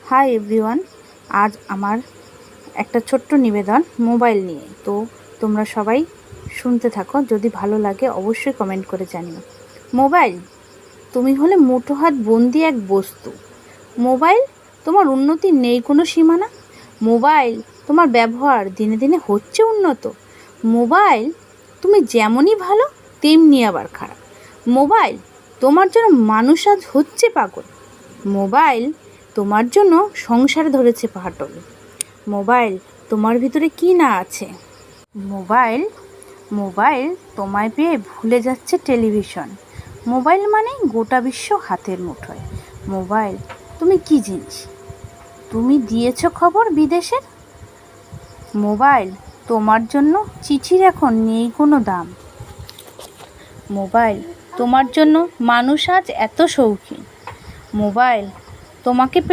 Hi everyone, আজ আমার একটা ছোট্ট নিবেদন মোবাইল নিয়ে। তো তোমরা সবাই শুনতে থাকো, যদি ভালো লাগে অবশ্যই কমেন্ট করে জানিও। মোবাইল, তুমি হলে মুঠো হাত বন্দি এক বস্তু। মোবাইল, তোমার উন্নতির নেই কোনো সীমানা। মোবাইল, তোমার ব্যবহার দিনে দিনে হচ্ছে উন্নত। মোবাইল, তুমি যেমনই ভালো তেমনি আবার খারাপ। মোবাইল, তোমার জন্য মানুষ আজ হচ্ছে পাগল। মোবাইল, তোমার জন্য সংসার ধরেছে ফাটল। মোবাইল, তোমার ভিতরে কি না আছে। মোবাইল, মোবাইল তোমায় পেয়ে ভুলে যাচ্ছে টেলিভিশন। মোবাইল মানে গোটা বিশ্ব হাতের মুঠোয়। মোবাইল, তুমি কি জিনিস, তুমি দিয়েছো খবর বিদেশের। মোবাইল, তোমার জন্য চিঠির এখন নেই কোনো দাম। মোবাইল, তোমার জন্য মানুষ আজ এত শৌখিন। মোবাইল, তোমাকে